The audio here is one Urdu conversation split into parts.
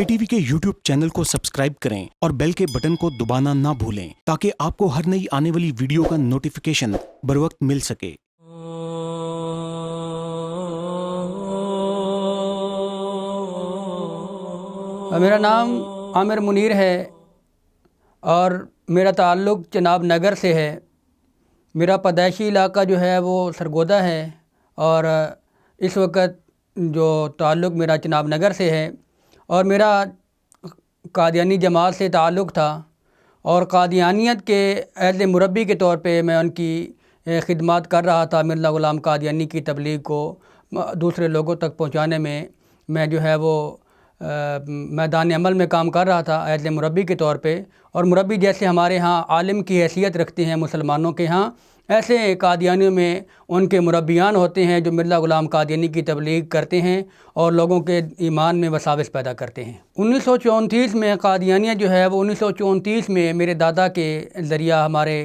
KTV کے YouTube چینل کو سبسکرائب کریں اور بیل کے بٹن کو دبانا نہ بھولیں تاکہ آپ کو ہر نئی آنے والی ویڈیو کا نوٹیفیکیشن بروقت مل سکے۔ میرا نام عامر منیر ہے اور میرا تعلق چناب نگر سے ہے۔ میرا پیدائشی علاقہ جو ہے وہ سرگودا ہے اور اس وقت جو تعلق میرا چناب نگر سے ہے، اور میرا قادیانی جماعت سے تعلق تھا، اور قادیانیت کے ایز مربی کے طور پہ میں ان کی خدمات کر رہا تھا۔ مرزا غلام قادیانی کی تبلیغ کو دوسرے لوگوں تک پہنچانے میں جو ہے وہ میدان عمل میں کام کر رہا تھا ایز مربی کے طور پہ۔ اور مربی جیسے ہمارے ہاں عالم کی حیثیت رکھتے ہیں مسلمانوں کے ہاں، ایسے قادیانیوں میں ان کے مربیان ہوتے ہیں جو مرزا غلام قادیانی کی تبلیغ کرتے ہیں اور لوگوں کے ایمان میں وساوس پیدا کرتے ہیں۔ 1934 میں قادیانیت جو ہے وہ 1934 میں میرے دادا کے ذریعہ ہمارے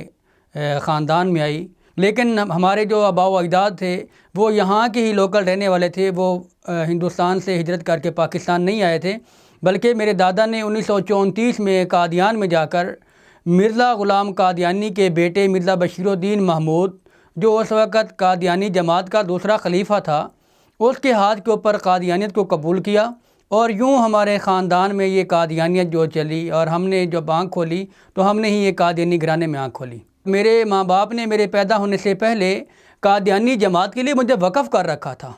خاندان میں آئی، لیکن ہمارے جو آباء و اجداد تھے وہ یہاں کے ہی لوکل رہنے والے تھے، وہ ہندوستان سے ہجرت کر کے پاکستان نہیں آئے تھے، بلکہ میرے دادا نے 1934 میں قادیان میں جا کر مرزا غلام قادیانی کے بیٹے مرزا بشیر الدین محمود، جو اس وقت قادیانی جماعت کا دوسرا خلیفہ تھا، اس کے ہاتھ کے اوپر قادیانیت کو قبول کیا، اور یوں ہمارے خاندان میں یہ قادیانیت جو چلی، اور ہم نے جب آنکھ کھولی تو ہم نے ہی یہ قادیانی گھرانے میں آنکھ کھولی۔ میرے ماں باپ نے میرے پیدا ہونے سے پہلے قادیانی جماعت کے لیے مجھے وقف کر رکھا تھا،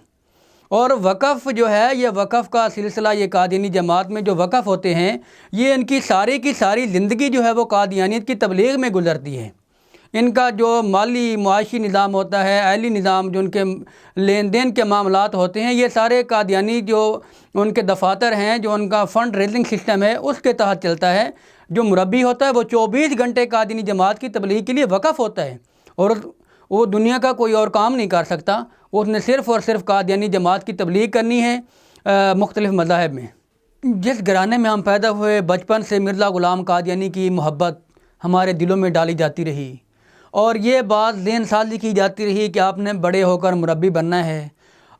اور وقف جو ہے یہ وقف کا سلسلہ، یہ قادیانی جماعت میں جو وقف ہوتے ہیں یہ ان کی ساری زندگی جو ہے وہ قادیانیت کی تبلیغ میں گزرتی ہے۔ ان کا جو مالی معاشی نظام ہوتا ہے، اہلی نظام، جو ان کے لین دین کے معاملات ہوتے ہیں، یہ سارے قادیانی جو ان کے دفاتر ہیں، جو ان کا فنڈ ریزنگ سسٹم ہے، اس کے تحت چلتا ہے۔ جو مربی ہوتا ہے وہ 24 گھنٹے قادیانی جماعت کی تبلیغ کے لیے وقف ہوتا ہے، اور وہ دنیا کا کوئی اور کام نہیں کر سکتا، اس نے صرف اور صرف قادیانی جماعت کی تبلیغ کرنی ہے مختلف مذاہب میں۔ جس گھرانے میں ہم پیدا ہوئے، بچپن سے مرزا غلام قادیانی کی محبت ہمارے دلوں میں ڈالی جاتی رہی، اور یہ بات ذہن سازی کی جاتی رہی کہ آپ نے بڑے ہو کر مربی بننا ہے،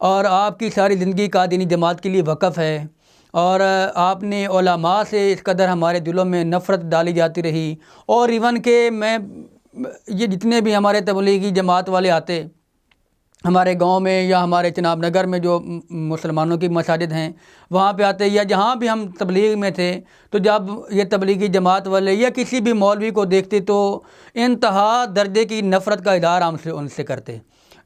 اور آپ کی ساری زندگی قادیانی جماعت کے لیے وقف ہے، اور آپ نے علماء سے اس قدر ہمارے دلوں میں نفرت ڈالی جاتی رہی۔ اور ایون کہ یہ جتنے بھی ہمارے تبلیغی جماعت والے آتے ہمارے گاؤں میں یا ہمارے چناب نگر میں جو مسلمانوں کی مساجد ہیں وہاں پہ آتے، یا جہاں بھی ہم تبلیغ میں تھے، تو جب یہ تبلیغی جماعت والے یا کسی بھی مولوی کو دیکھتے تو انتہا درجے کی نفرت کا اظہار ہم سے ان سے کرتے۔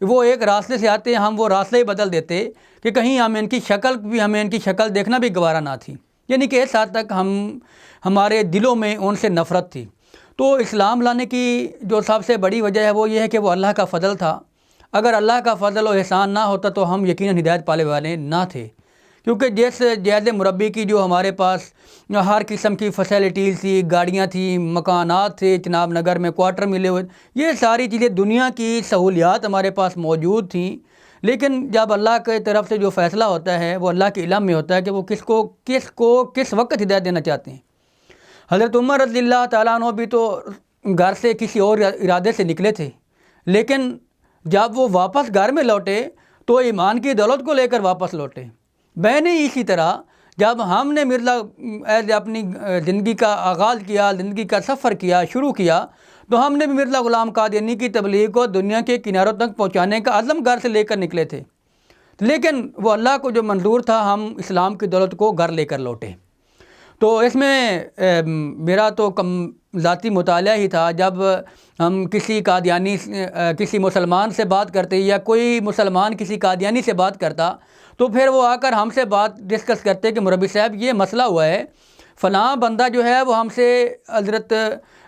وہ ایک راستے سے آتے، ہم وہ راستے ہی بدل دیتے کہ کہیں ہمیں ان کی شکل دیکھنا بھی گوارا نہ تھی، یعنی کہ اس حد تک ہمارے دلوں میں ان سے نفرت تھی۔ تو اسلام لانے کی جو سب سے بڑی وجہ ہے وہ یہ ہے کہ وہ اللہ کا فضل تھا۔ اگر اللہ کا فضل و احسان نہ ہوتا تو ہم یقیناً ہدایت پالے والے نہ تھے، کیونکہ جیسے مربی کی جو ہمارے پاس ہر قسم کی فیسلٹیز تھی، گاڑیاں تھیں، مکانات تھے، چناب نگر میں کوارٹر ملے ہوئے، یہ ساری چیزیں دنیا کی سہولیات ہمارے پاس موجود تھیں، لیکن جب اللہ کی طرف سے جو فیصلہ ہوتا ہے وہ اللہ کے علم میں ہوتا ہے کہ وہ کس وقت ہدایت دینا چاہتے ہیں۔ حضرت عمر رضی اللہ تعالیٰ عنہ بھی تو گھر سے کسی اور ارادے سے نکلے تھے، لیکن جب وہ واپس گھر میں لوٹے تو ایمان کی دولت کو لے کر واپس لوٹے۔ میں نے اسی طرح جب ہم نے اپنی زندگی کا آغاز کیا، زندگی کا سفر شروع کیا، تو ہم نے بھی مرزا غلام قادیانی کی تبلیغ کو دنیا کے کناروں تک پہنچانے کا عزم گھر سے لے کر نکلے تھے، لیکن وہ اللہ کو جو منظور تھا ہم اسلام کی دولت کو گھر لے کر لوٹے۔ تو اس میں میرا تو ذاتی مطالعہ ہی تھا، جب ہم کسی مسلمان سے بات کرتے یا کوئی مسلمان کسی قادیانی سے بات کرتا تو پھر وہ آ کر ہم سے بات ڈسکس کرتے کہ مربی صاحب یہ مسئلہ ہوا ہے، فلاں بندہ جو ہے وہ ہم سے حضرت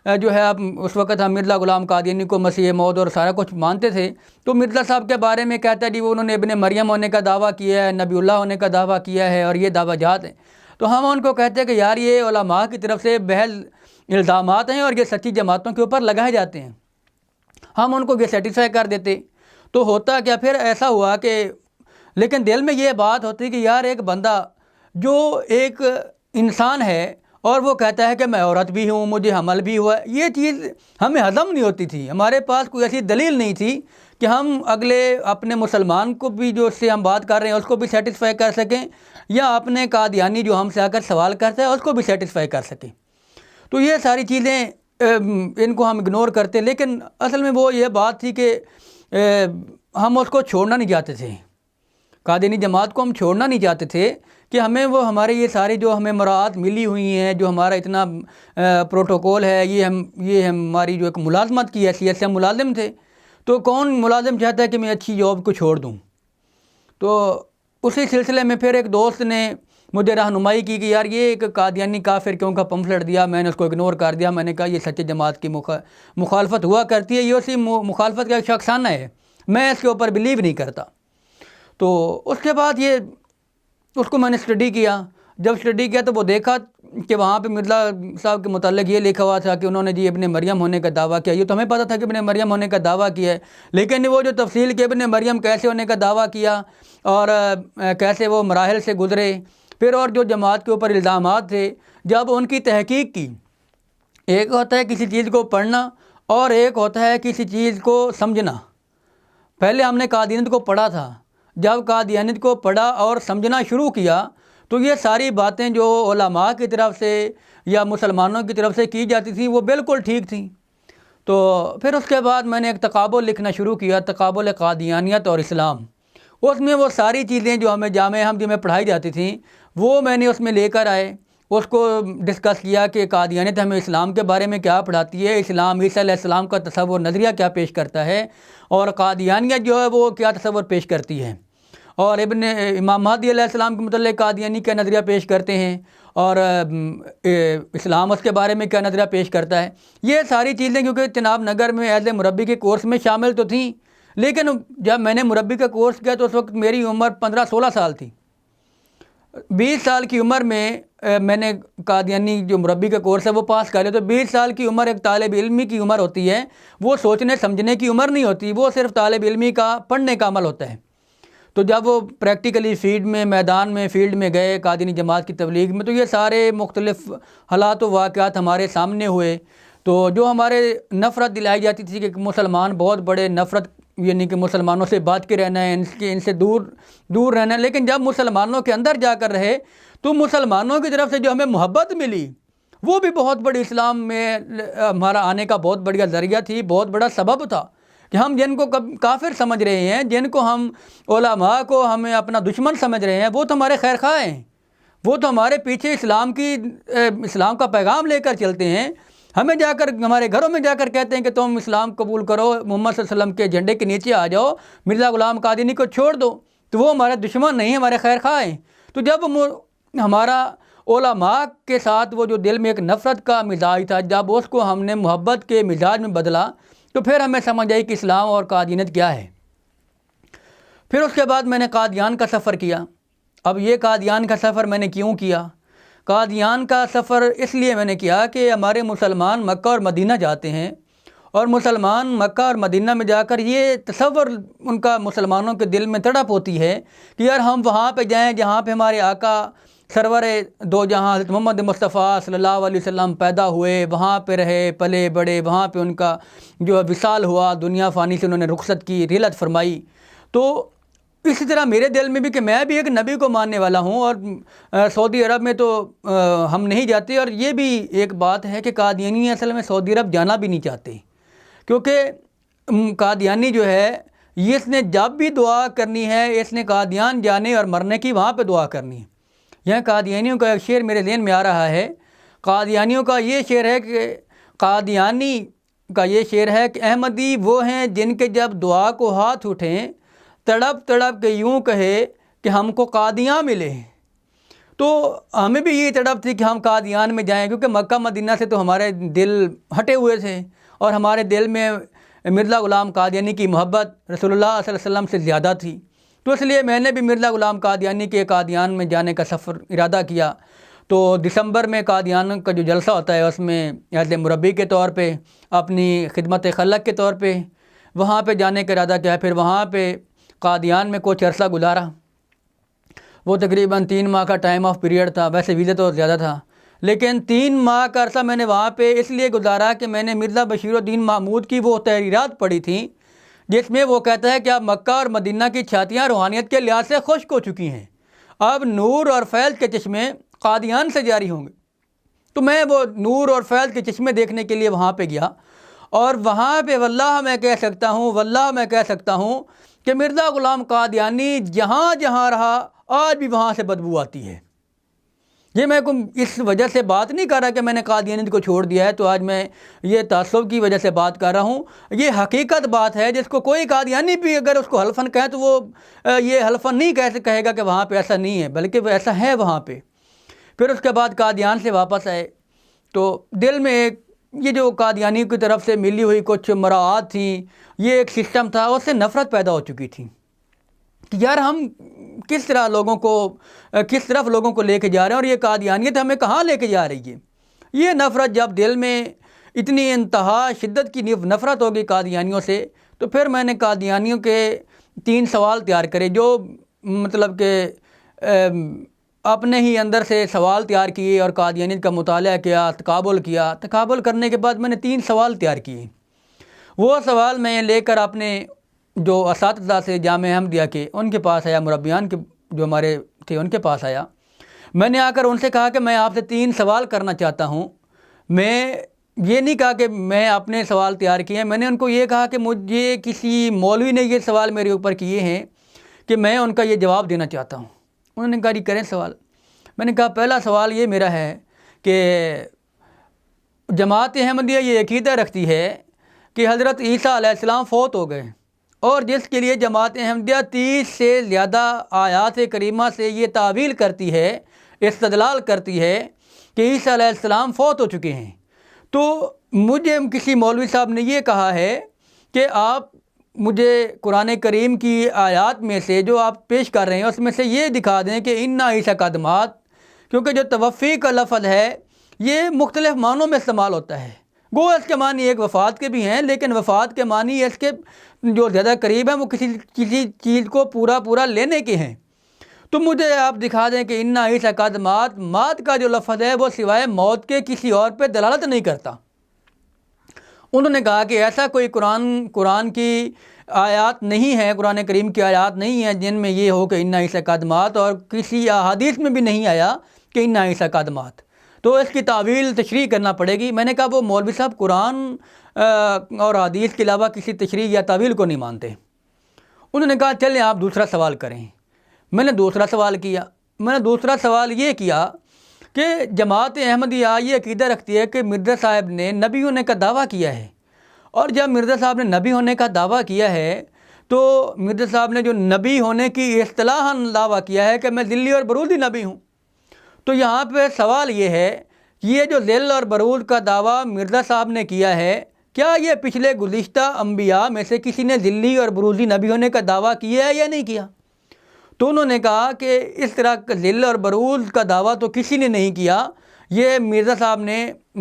جو ہے اس وقت ہم مرزا غلام قادیانی کو مسیح موعود اور سارا کچھ مانتے تھے، تو مرزا صاحب کے بارے میں کہتا ہے جی انہوں نے ابن مریم ہونے کا دعویٰ کیا ہے، نبی اللہ ہونے کا دعویٰ کیا ہے، اور یہ دعویٰ جات ہیں۔ تو ہم ان کو کہتے ہیں کہ یار یہ علماء کی طرف سے بحث الزامات ہیں اور یہ سچی جماعتوں کے اوپر لگائے جاتے ہیں، ہم ان کو یہ سیٹسفائی کر دیتے۔ تو ہوتا کیا پھر ایسا ہوا کہ لیکن دل میں یہ بات ہوتی کہ یار ایک بندہ جو ایک انسان ہے اور وہ کہتا ہے کہ میں عورت بھی ہوں، مجھے حمل بھی ہوا، یہ چیز ہمیں ہضم نہیں ہوتی تھی، ہمارے پاس کوئی ایسی دلیل نہیں تھی کہ ہم اگلے اپنے مسلمان کو بھی جو اس سے ہم بات کر رہے ہیں اس کو بھی سیٹسفائی کر سکیں، یا اپنے قادیانی جو ہم سے آ کر سوال کرتا ہے اس کو بھی سیٹسفائی کر سکیں۔ تو یہ ساری چیزیں ان کو ہم اگنور کرتے، لیکن اصل میں وہ یہ بات تھی کہ ہم اس کو چھوڑنا نہیں چاہتے تھے، قادیانی جماعت کو ہم چھوڑنا نہیں چاہتے تھے کہ ہمیں وہ ہمارے یہ ساری جو ہمیں مراعات ملی ہوئی ہیں، جو ہمارا اتنا پروٹوکول ہے، یہ ہماری جو ایک ملازمت کی حیثیت سے ہم ملازم تھے، تو کون ملازم چاہتا ہے کہ میں اچھی جاب کو چھوڑ دوں؟ تو اسی سلسلے میں پھر ایک دوست نے مجھے رہنمائی کی کہ یار یہ ایک قادیانی کافر کیوں کا پمفلٹ دیا، میں نے اس کو اگنور کر دیا۔ میں نے کہا یہ سچے جماعت کی مخالفت ہوا کرتی ہے، یہ اسی مخالفت کا ایک شخصانہ ہے، میں اس کے اوپر بلیو نہیں کرتا۔ تو اس کے بعد اس کو میں نے اسٹڈی کیا۔ جب اسٹڈی کیا تو وہ دیکھا کہ وہاں پہ مرزا صاحب کے متعلق یہ لکھا ہوا تھا کہ انہوں نے جی ابن مریم ہونے کا دعویٰ کیا۔ یہ تو ہمیں پتہ تھا کہ ابن مریم ہونے کا دعویٰ کیا ہے، لیکن وہ جو تفصیل کہ ابن مریم کیسے ہونے کا دعویٰ کیا اور کیسے وہ مراحل سے گزرے، پھر اور جو جماعت کے اوپر الزامات تھے، جب ان کی تحقیق کی، ایک ہوتا ہے کسی چیز کو پڑھنا اور ایک ہوتا ہے کسی چیز کو سمجھنا۔ پہلے ہم نے قادیانیت کو پڑھا تھا، جب قادیانیت کو پڑھا اور سمجھنا شروع کیا تو یہ ساری باتیں جو علماء کی طرف سے یا مسلمانوں کی طرف سے کی جاتی تھیں وہ بالکل ٹھیک تھیں۔ تو پھر اس کے بعد میں نے ایک تقابل لکھنا شروع کیا، تقابل قادیانیت اور اسلام۔ اس میں وہ ساری چیزیں جو ہمیں جامعہ احمدیہ میں پڑھائی جاتی تھیں وہ میں نے اس میں لے کر آئے، اس کو ڈسکس کیا کہ قادیانیت ہمیں اسلام کے بارے میں کیا پڑھاتی ہے، اسلام عیسیٰ علیہ السلام کا تصور نظریہ کیا پیش کرتا ہے، اور قادیانیت جو ہے وہ کیا تصور پیش کرتی ہے، اور امام مہدی علیہ السلام کے متعلق قادیانی کیا نظریہ پیش کرتے ہیں، اور اسلام اس کے بارے میں کیا نظریہ پیش کرتا ہے۔ یہ ساری چیزیں کیونکہ چناب نگر میں ایز اے مربی کے کورس میں شامل تو تھیں، لیکن جب میں نے مربی کا کورس کیا تو اس وقت میری عمر 15-16 سال تھی۔ 20 سال کی عمر میں میں نے قادیانی جو مربی کا کورس ہے وہ پاس کر لیا۔ تو 20 سال کی عمر ایک طالب علمی کی عمر ہوتی ہے، وہ سوچنے سمجھنے کی عمر نہیں ہوتی، وہ صرف طالب علمی کا پڑھنے کا عمل ہوتا ہے۔ تو جب وہ پریکٹیکلی فیلڈ میں میدان میں فیلڈ میں گئے قادیانی جماعت کی تبلیغ میں، تو یہ سارے مختلف حالات و واقعات ہمارے سامنے ہوئے۔ تو جو ہمارے نفرت دلائی جاتی تھی کہ مسلمان بہت بڑے نفرت، یعنی کہ مسلمانوں سے بات کے رہنا ہے، ان سے دور رہنا ہے، لیکن جب مسلمانوں کے اندر جا کر رہے تو مسلمانوں کی طرف سے جو ہمیں محبت ملی وہ بھی بہت بڑی اسلام میں ہمارا آنے کا بہت بڑا ذریعہ تھی، بہت بڑا سبب تھا کہ ہم جن کو کافر سمجھ رہے ہیں، جن کو ہم علماء کو ہمیں اپنا دشمن سمجھ رہے ہیں، وہ تو ہمارے خیر خواہ ہیں، وہ تو ہمارے پیچھے اسلام کا پیغام لے کر چلتے ہیں، ہمیں جا کر ہمارے گھروں میں جا کر کہتے ہیں کہ تم اسلام قبول کرو، محمد صلی اللہ علیہ وسلم کے جھنڈے کے نیچے آ جاؤ، مرزا غلام قادیانی کو چھوڑ دو۔ تو وہ ہمارے دشمن نہیں، ہمارے خیر خواہ ہیں۔ تو جب ہمارا علماء کے ساتھ وہ جو دل میں ایک نفرت کا مزاج تھا، جب اس کو ہم نے محبت کے مزاج میں بدلا تو پھر ہمیں سمجھ آئی کہ اسلام اور قادیانیت کیا ہے۔ پھر اس کے بعد میں نے قادیان کا سفر کیا۔ اب یہ قادیان کا سفر میں نے کیوں کیا؟ قادیان کا سفر اس لیے میں نے کیا کہ ہمارے مسلمان مکہ اور مدینہ جاتے ہیں، اور مسلمان مکہ اور مدینہ میں جا کر یہ تصور ان کا مسلمانوں کے دل میں تڑپ ہوتی ہے کہ یار ہم وہاں پہ جائیں جہاں پہ ہمارے آقا سرور دو جہاں حضرت محمد مصطفیٰ صلی اللہ علیہ وسلم پیدا ہوئے، وہاں پہ رہے پلے بڑے، وہاں پہ ان کا جو وصال ہوا، دنیا فانی سے انہوں نے رخصت کی، رحلت فرمائی۔ تو اسی طرح میرے دل میں بھی کہ میں بھی ایک نبی کو ماننے والا ہوں، اور سعودی عرب میں تو ہم نہیں جاتے، اور یہ بھی ایک بات ہے کہ قادیانی اصل میں سعودی عرب جانا بھی نہیں چاہتے، کیونکہ قادیانی جو ہے اس نے جب بھی دعا کرنی ہے اس نے قادیان جانے اور مرنے کی وہاں پہ دعا کرنی ہے۔ یہاں قادیانیوں کا ایک شعر میرے ذہن میں آ رہا ہے، قادیانیوں کا یہ شعر ہے کہ قادیانی کا یہ شعر ہے کہ احمدی وہ ہیں جن کے جب دعا کو ہاتھ اٹھیں، تڑپ تڑپ کے یوں کہے کہ ہم کو قادیاں ملے۔ تو ہمیں بھی یہ تڑپ تھی کہ ہم قادیان میں جائیں، کیونکہ مکہ مدینہ سے تو ہمارے دل ہٹے ہوئے تھے، اور ہمارے دل میں مرزا غلام قادیانی کی محبت رسول اللہ صلی اللہ علیہ وسلم سے زیادہ تھی۔ تو اس لیے میں نے بھی مرزا غلام قادیانی کے قادیان میں جانے کا سفر ارادہ کیا۔ تو دسمبر میں قادیان کا جو جلسہ ہوتا ہے اس میں ایز اے مربی کے طور پہ، اپنی خدمت خلق کے طور پہ وہاں پہ جانے کا ارادہ کیا۔ پھر وہاں پہ قادیان میں کچھ عرصہ گزارا، وہ تقریباً 3 ماہ کا ٹائم آف پیریڈ تھا، ویسے ویزا تو زیادہ تھا، لیکن 3 ماہ کا عرصہ میں نے وہاں پہ اس لیے گزارا کہ میں نے مرزا بشیر الدین محمود کی وہ تحریرات پڑھی تھیں جس میں وہ کہتا ہے کہ اب مکہ اور مدینہ کی چھاتیاں روحانیت کے لحاظ سے خشک ہو چکی ہیں، اب نور اور فیض کے چشمے قادیان سے جاری ہوں گے۔ تو میں وہ نور اور فیض کے چشمے دیکھنے کے لیے وہاں پہ گیا، اور وہاں پہ واللہ میں کہہ سکتا ہوں کہ مرزا غلام قادیانی جہاں جہاں رہا آج بھی وہاں سے بدبو آتی ہے۔ یہ میں اس وجہ سے بات نہیں کر رہا کہ میں نے قادیانیت کو چھوڑ دیا ہے، تو آج میں یہ تعصب کی وجہ سے بات کر رہا ہوں۔ یہ حقیقت بات ہے، جس کو کوئی قادیانی بھی اگر اس کو حلفاً کہے تو وہ یہ حلفاً نہیں کہے گا کہ وہاں پہ ایسا نہیں ہے، بلکہ وہ ایسا ہے وہاں پہ۔ پھر اس کے بعد قادیان سے واپس آئے تو دل میں ایک یہ جو قادیانی کی طرف سے ملی ہوئی کچھ مراعات تھیں، یہ ایک سسٹم تھا، اس سے نفرت پیدا ہو چکی تھی کہ یار ہم کس طرف لوگوں کو لے کے جا رہے ہیں، اور یہ قادیانیت ہمیں کہاں لے کے جا رہی ہے۔ یہ نفرت جب دل میں اتنی انتہا شدت کی نفرت ہوگی قادیانیوں سے، تو پھر میں نے قادیانیوں کے 3 سوال تیار کرے، جو مطلب کہ اپنے ہی اندر سے سوال تیار کیے اور قادیانیت کا مطالعہ کیا، تقابل کرنے کے بعد میں نے 3 سوال تیار کیے۔ وہ سوال میں لے کر اپنے جو اساتذہ سے جامعہ احمدیہ کے ان کے پاس آیا، مربیان کے جو ہمارے تھے ان کے پاس آیا۔ میں نے آ کر ان سے کہا کہ میں آپ سے 3 سوال کرنا چاہتا ہوں۔ میں یہ نہیں کہا کہ میں اپنے سوال تیار کیے ہیں، میں نے ان کو یہ کہا کہ مجھے کسی مولوی نے یہ سوال میرے اوپر کیے ہیں کہ میں ان کا یہ جواب دینا چاہتا ہوں۔ انہوں نے کہا جی کریں سوال۔ میں نے کہا پہلا سوال یہ میرا ہے کہ جماعت احمدیہ یہ عقیدہ رکھتی ہے کہ حضرت عیسیٰ علیہ السلام فوت ہو گئے، اور جس کے لیے جماعت احمدیہ 30 سے زیادہ آیات کریمہ سے یہ تعویل کرتی ہے، استدلال کرتی ہے کہ عیسیٰ علیہ السلام فوت ہو چکے ہیں۔ تو مجھے کسی مولوی صاحب نے یہ کہا ہے کہ آپ مجھے قرآن کریم کی آیات میں سے جو آپ پیش کر رہے ہیں اس میں سے یہ دکھا دیں کہ انا عیسیٰ کا دمات، کیونکہ جو توفی کا لفظ ہے یہ مختلف معنوں میں استعمال ہوتا ہے۔ گو اس کے معنی ایک وفات کے بھی ہیں، لیکن وفات کے معنی اس کے جو زیادہ قریب ہیں وہ کسی چیز کو پورا لینے کے ہیں۔ تو مجھے آپ دکھا دیں کہ انا عیسیٰ کا دمات، مات کا جو لفظ ہے وہ سوائے موت کے کسی اور پہ دلالت نہیں کرتا۔ انہوں نے کہا کہ ایسا کوئی قرآن کی آیات نہیں ہے، قرآن کریم کی آیات نہیں ہیں جن میں یہ ہو کہ انا عیسیٰ کا دمات، اور کسی احادیث میں بھی نہیں آیا کہ انا عیسیٰ کا دمات، تو اس کی تعویل تشریح کرنا پڑے گی۔ میں نے کہا وہ مولوی صاحب قرآن اور حدیث کے علاوہ کسی تشریح یا تعویل کو نہیں مانتے۔ انہوں نے کہا چلیں آپ دوسرا سوال کریں۔ میں نے دوسرا سوال کیا۔ میں نے دوسرا سوال یہ کیا کہ جماعت احمدیہ یہ عقیدہ رکھتی ہے کہ مرزا صاحب نے نبی ہونے کا دعویٰ کیا ہے، اور جب مرزا صاحب نے نبی ہونے کا دعویٰ کیا ہے تو مرزا صاحب نے جو نبی ہونے کی اصطلاحاً دعویٰ کیا ہے کہ میں ذلی اور برودی نبی ہوں۔ تو یہاں پہ سوال یہ ہے، یہ جو ذل اور برود کا دعویٰ مرزا صاحب نے کیا ہے، کیا یہ پچھلے گزشتہ انبیاء میں سے کسی نے ذلی اور برودی نبی ہونے کا دعویٰ کیا ہے یا نہیں کیا؟ تو انہوں نے کہا کہ اس طرح ذل اور برود کا دعویٰ تو کسی نے نہیں کیا، یہ مرزا صاحب نے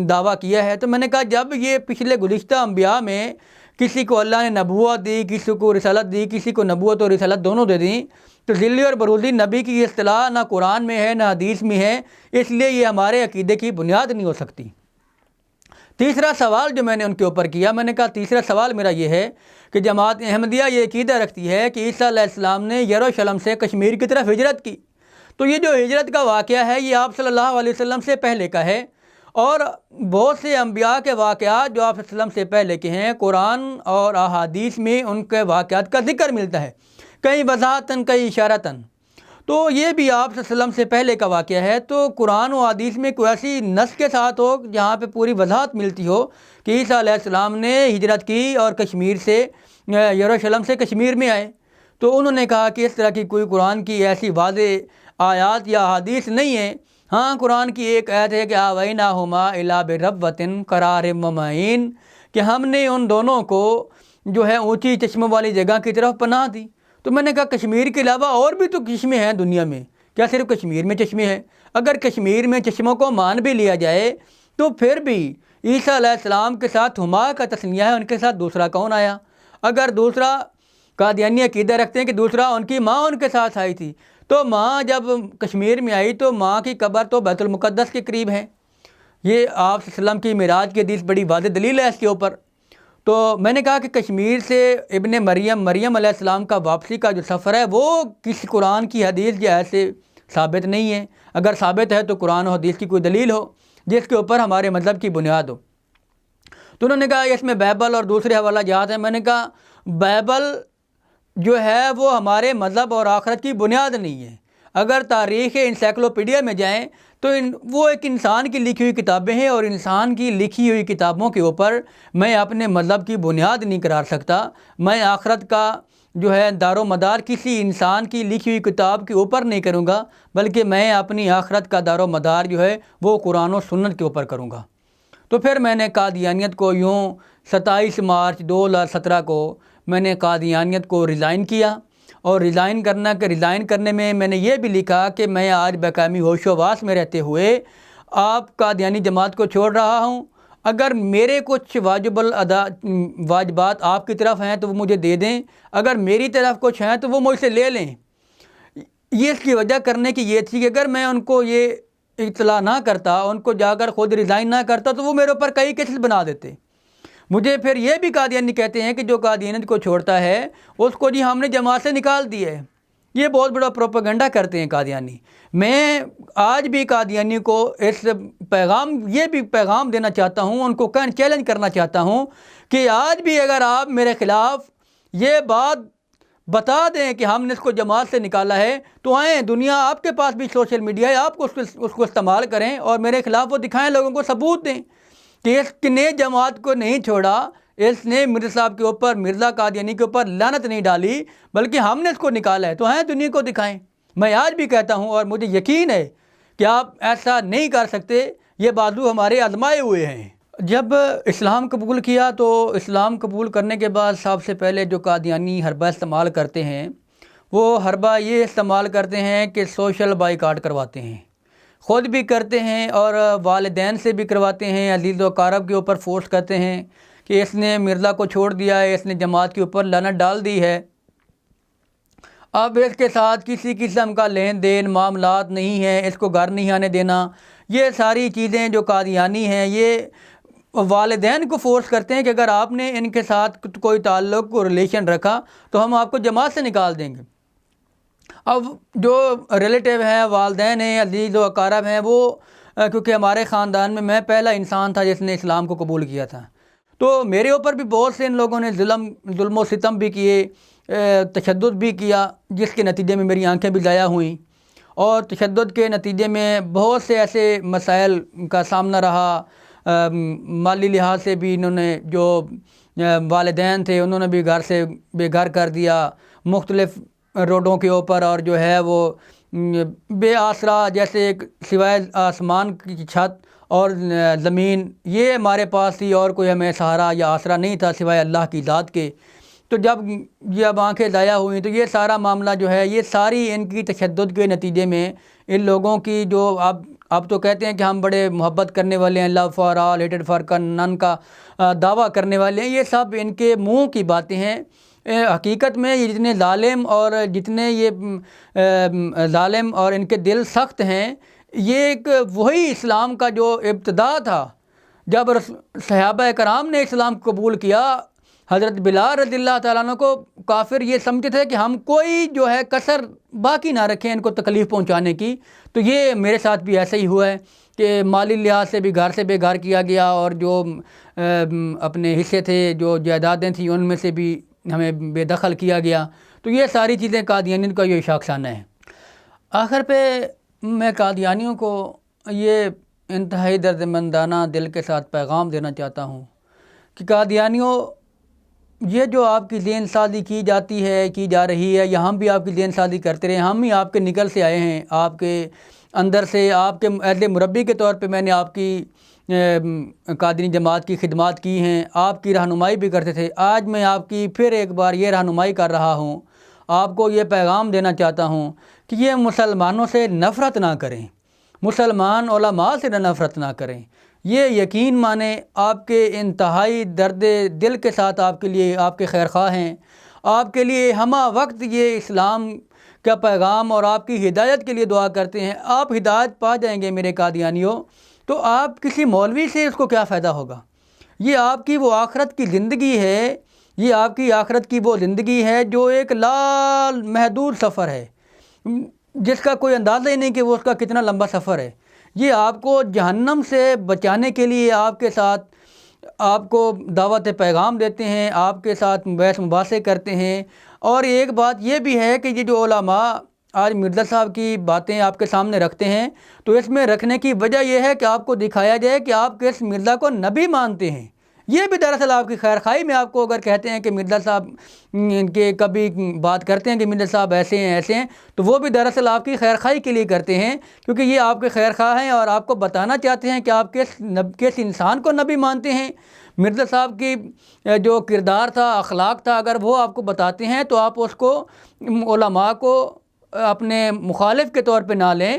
دعویٰ کیا ہے۔ تو میں نے کہا جب یہ پچھلے گزشتہ انبیاء میں کسی کو اللہ نے نبوت دی، کسی کو رسالت دی، کسی کو نبوت اور رسالت دونوں دے دیں، تو ذلی اور برودی نبی کی اصطلاح نہ قرآن میں ہے نہ حدیث میں ہے، اس لیے یہ ہمارے عقیدے کی بنیاد نہیں ہو سکتی۔ تیسرا سوال جو میں نے ان کے اوپر کیا، میں نے کہا تیسرا سوال میرا یہ ہے کہ جماعت احمدیہ یہ عقیدہ رکھتی ہے کہ عیسیٰ علیہ السلام نے یروشلم سے کشمیر کی طرف ہجرت کی، تو یہ جو ہجرت کا واقعہ ہے یہ آپ صلی اللہ علیہ وسلم سے پہلے کا ہے، اور بہت سے انبیاء کے واقعات جو آپ صلی اللہ علیہ وسلم سے پہلے کے ہیں قرآن اور احادیث میں ان کے واقعات کا ذکر ملتا ہے، کئی وضاحتاً کئی اشارتاً۔ تو یہ بھی آپ صلی اللہ علیہ وسلم سے پہلے کا واقعہ ہے، تو قرآن و حدیث میں کوئی ایسی نص کے ساتھ ہو جہاں پہ پوری وضاحت ملتی ہو کہ عیسیٰ علیہ السلام نے ہجرت کی اور کشمیر سے یروشلم سے کشمیر میں آئے۔ تو انہوں نے کہا کہ اس طرح کی کوئی قرآن کی ایسی واضح آیات یا حدیث نہیں ہے۔ ہاں قرآن کی ایک آیت ہے کہ آویناہما الی بربوۃ قرار ممعین، کہ ہم نے ان دونوں کو جو ہے اونچی چشموں والی جگہ کی طرف پناہ دی۔ تو میں نے کہا کشمیر کے علاوہ اور بھی تو چشمے ہیں دنیا میں، کیا صرف کشمیر میں چشمے ہیں؟ اگر کشمیر میں چشموں کو مان بھی لیا جائے تو پھر بھی عیسیٰ علیہ السلام کے ساتھ ہما کا تثنیہ ہے، ان کے ساتھ دوسرا کون آیا؟ اگر دوسرا قادیانی عقیدہ رکھتے ہیں کہ دوسرا ان کی ماں ان کے ساتھ آئی تھی، تو ماں جب کشمیر میں آئی تو ماں کی قبر تو بیت المقدس کے قریب ہے۔ یہ آپ صلی اللہ علیہ وسلم کی معراج کی حدیث بڑی واضح دلیل ہے اس کے اوپر۔ تو میں نے کہا کہ کشمیر سے ابن مریم علیہ السلام کا واپسی کا جو سفر ہے وہ کسی قرآن کی حدیث یا ایسے ثابت نہیں ہے۔ اگر ثابت ہے تو قرآن و حدیث کی کوئی دلیل ہو جس کے اوپر ہمارے مذہب کی بنیاد ہو۔ تو انہوں نے کہا اس میں بائبل اور دوسرے حوالہ جات ہیں۔ میں نے کہا بائبل جو ہے وہ ہمارے مذہب اور آخرت کی بنیاد نہیں ہے۔ اگر تاریخ انسائکلوپیڈیا میں جائیں تو وہ ایک انسان کی لکھی ہوئی کتابیں ہیں، اور انسان کی لکھی ہوئی کتابوں کے اوپر میں اپنے مذہب کی بنیاد نہیں قرار سکتا۔ میں آخرت کا جو ہے دار و مدار کسی انسان کی لکھی ہوئی کتاب کے اوپر نہیں کروں گا، بلکہ میں اپنی آخرت کا دار و مدار جو ہے وہ قرآن و سنت کے اوپر کروں گا۔ تو پھر میں نے قادیانیت کو یوں 27 مارچ 2017 کو میں نے قادیانیت کو ریزائن کیا، اور ریزائن کرنے میں نے یہ بھی لکھا کہ میں آج بقامی ہوش و واس میں رہتے ہوئے آپ قادیانی جماعت کو چھوڑ رہا ہوں۔ اگر میرے کچھ واجبات آپ کی طرف ہیں تو وہ مجھے دے دیں، اگر میری طرف کچھ ہیں تو وہ مجھ سے لے لیں۔ یہ اس کی وجہ کرنے کی یہ تھی کہ اگر میں ان کو یہ اطلاع نہ کرتا، ان کو جا کر خود ریزائن نہ کرتا، تو وہ میرے اوپر کئی کیسز بنا دیتے۔ مجھے پھر یہ بھی قادیانی کہتے ہیں کہ جو قادیانیت کو چھوڑتا ہے اس کو جی ہم نے جماعت سے نکال دیا ہے۔ یہ بہت بڑا پروپیگنڈا کرتے ہیں قادیانی۔ میں آج بھی قادیانی کو یہ بھی پیغام دینا چاہتا ہوں، ان کو چیلنج کرنا چاہتا ہوں کہ آج بھی اگر آپ میرے خلاف یہ بات بتا دیں کہ ہم نے اس کو جماعت سے نکالا ہے، تو آئیں، دنیا آپ کے پاس بھی سوشل میڈیا ہے، آپ اس کو استعمال کریں اور میرے خلاف وہ دکھائیں، لوگوں کو ثبوت دیں کہ اس نے جماعت کو نہیں چھوڑا، اس نے مرزا صاحب کے اوپر، مرزا قادیانی کے اوپر لعنت نہیں ڈالی، بلکہ ہم نے اس کو نکالا ہے۔ تو ہیں دنیا کو دکھائیں۔ میں آج بھی کہتا ہوں اور مجھے یقین ہے کہ آپ ایسا نہیں کر سکتے، یہ بازو ہمارے آزمائے ہوئے ہیں۔ جب اسلام قبول کیا تو اسلام قبول کرنے کے بعد سب سے پہلے جو قادیانی حربہ استعمال کرتے ہیں وہ حربہ یہ استعمال کرتے ہیں کہ سوشل بائیکاٹ کرواتے ہیں، خود بھی کرتے ہیں اور والدین سے بھی کرواتے ہیں، عزیز و اقارب کے اوپر فورس کرتے ہیں کہ اس نے مرزا کو چھوڑ دیا ہے، اس نے جماعت کے اوپر لعنت ڈال دی ہے، اب اس کے ساتھ کسی قسم کا لین دین معاملات نہیں ہے، اس کو گھر نہیں آنے دینا۔ یہ ساری چیزیں جو قادیانی ہیں یہ والدین کو فورس کرتے ہیں کہ اگر آپ نے ان کے ساتھ کوئی تعلق کو ریلیشن رکھا تو ہم آپ کو جماعت سے نکال دیں گے۔ اب جو ریلیٹیو ہیں، والدین ہیں، عزیز و اقارب ہیں، وہ کیونکہ ہمارے خاندان میں پہلا انسان تھا جس نے اسلام کو قبول کیا تھا، تو میرے اوپر بھی بہت سے ان لوگوں نے ظلم و ستم بھی کیے، تشدد بھی کیا، جس کے نتیجے میں میری آنکھیں بھی ضائع ہوئیں، اور تشدد کے نتیجے میں بہت سے ایسے مسائل کا سامنا رہا۔ مالی لحاظ سے بھی انہوں نے جو والدین تھے انہوں نے بھی گھر سے بے گھر کر دیا، مختلف روڈوں کے اوپر، اور جو ہے وہ بے آسرا، جیسے سوائے آسمان کی چھت اور زمین یہ ہمارے پاس تھی، اور کوئی ہمیں سہارا یا آسرا نہیں تھا سوائے اللہ کی ذات کے۔ تو جب آنکھیں ضائع ہوئیں تو یہ سارا معاملہ جو ہے یہ ساری ان کی تشدد کے نتیجے میں ان لوگوں کی جو اب تو کہتے ہیں کہ ہم بڑے محبت کرنے والے ہیں، love for all hated for none کا دعویٰ کرنے والے ہیں، یہ سب ان کے منہ کی باتیں ہیں۔ حقیقت میں یہ جتنے ظالم اور ان کے دل سخت ہیں، یہ ایک وہی اسلام کا جو ابتدا تھا جب صحابہ کرام نے اسلام قبول کیا، حضرت بلال رضی اللہ تعالیٰ عنہ کو کافر یہ سمجھتے تھے کہ ہم کوئی جو ہے کسر باقی نہ رکھیں ان کو تکلیف پہنچانے کی۔ تو یہ میرے ساتھ بھی ایسا ہی ہوا ہے کہ مالی لحاظ سے بھی گھر سے بے گھر کیا گیا، اور جو اپنے حصے تھے، جو جائیدادیں تھیں، ان میں سے بھی ہمیں بے دخل کیا گیا۔ تو یہ ساری چیزیں قادیانیت کا یہ شاخسانہ ہے۔ آخر پہ میں قادیانیوں کو یہ انتہائی درد مندانہ دل کے ساتھ پیغام دینا چاہتا ہوں کہ قادیانیوں، یہ جو آپ کی ذہن سازی کی جاتی ہے، کی جا رہی ہے، یا ہم بھی آپ کی ذہن سازی کرتے رہے، ہم ہی آپ کے نکل سے آئے ہیں، آپ کے اندر سے، آپ کے ایز مربی کے طور پہ میں نے آپ کی قادری جماعت کی خدمات کی ہیں، آپ کی رہنمائی بھی کرتے تھے۔ آج میں آپ کی پھر ایک بار یہ رہنمائی کر رہا ہوں، آپ کو یہ پیغام دینا چاہتا ہوں کہ یہ مسلمانوں سے نفرت نہ کریں، مسلمان علماء سے نفرت نہ کریں، یہ یقین مانیں آپ کے انتہائی درد دل کے ساتھ آپ کے لیے، آپ کے خیر خواہ ہیں، آپ کے لیے ہمہ وقت یہ اسلام کا پیغام اور آپ کی ہدایت کے لیے دعا کرتے ہیں۔ آپ ہدایت پا جائیں گے میرے قادیانیوں، تو آپ کسی مولوی سے اس کو کیا فائدہ ہوگا؟ یہ آپ کی وہ آخرت کی زندگی ہے، یہ آپ کی آخرت کی وہ زندگی ہے جو ایک لا محدود سفر ہے۔ جس کا کوئی اندازہ ہی نہیں کہ وہ اس کا کتنا لمبا سفر ہے. یہ آپ کو جہنم سے بچانے کے لیے آپ کے ساتھ آپ کو دعوت پیغام دیتے ہیں، آپ کے ساتھ بحث مباحثے کرتے ہیں. اور ایک بات یہ بھی ہے کہ یہ جو علماء آج مرزا صاحب کی باتیں آپ کے سامنے رکھتے ہیں، تو اس میں رکھنے کی وجہ یہ ہے کہ آپ کو دکھایا جائے کہ آپ کس مرزا کو نبی مانتے ہیں. یہ بھی دراصل آپ کی خیر خواہی میں آپ کو اگر کہتے ہیں کہ مرزا صاحب کے کبھی بات کرتے ہیں کہ مرزا صاحب ایسے ہیں ایسے ہیں، تو وہ بھی دراصل آپ کی خیر خواہی کے لیے کرتے ہیں، کیونکہ یہ آپ کے خیر خواہ ہیں اور آپ کو بتانا چاہتے ہیں کہ آپ کس انسان کو نبی مانتے ہیں. مرزا صاحب کی جو کردار تھا، اخلاق تھا، اگر وہ آپ کو بتاتے ہیں تو آپ اس کو علماء کو اپنے مخالف کے طور پہ نہ لیں،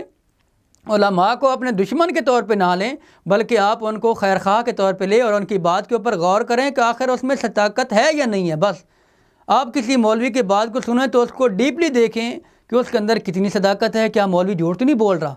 علماء کو اپنے دشمن کے طور پہ نہ لیں، بلکہ آپ ان کو خیر خواہ کے طور پہ لیں اور ان کی بات کے اوپر غور کریں کہ آخر اس میں صداقت ہے یا نہیں ہے. بس آپ کسی مولوی کی بات کو سنیں تو اس کو ڈیپلی دیکھیں کہ اس کے اندر کتنی صداقت ہے، کیا مولوی جھوٹ تو نہیں بول رہا.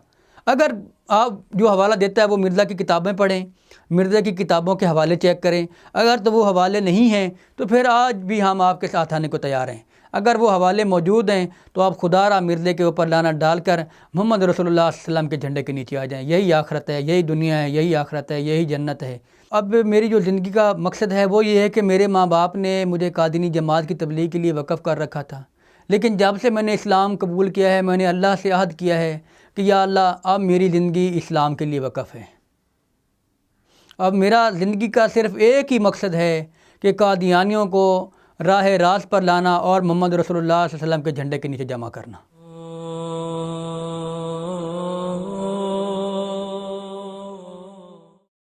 اگر آپ جو حوالہ دیتا ہے وہ مرزا کی کتابیں پڑھیں، مرزا کی کتابوں کے حوالے چیک کریں. اگر تو وہ حوالے نہیں ہیں تو پھر آج بھی ہم آپ کے ساتھ آنے کو تیار ہیں. اگر وہ حوالے موجود ہیں تو آپ خدا را مرزے کے اوپر لعنت ڈال کر محمد رسول اللہ صلی اللہ علیہ وسلم کے جھنڈے کے نیچے آ جائیں. یہی آخرت ہے، یہی دنیا ہے، یہی آخرت ہے، یہی جنت ہے. اب میری جو زندگی کا مقصد ہے وہ یہ ہے کہ میرے ماں باپ نے مجھے قادینی جماعت کی تبلیغ کے لیے وقف کر رکھا تھا، لیکن جب سے میں نے اسلام قبول کیا ہے، میں نے اللہ سے عہد کیا ہے کہ یا اللہ اب میری زندگی اسلام کے لیے وقف ہے. اب میرا زندگی کا صرف ایک ہی مقصد ہے کہ قادیانیوں کو راہ راست پر لانا اور محمد رسول اللہ صلی اللہ علیہ وسلم کے جھنڈے کے نیچے جمع کرنا.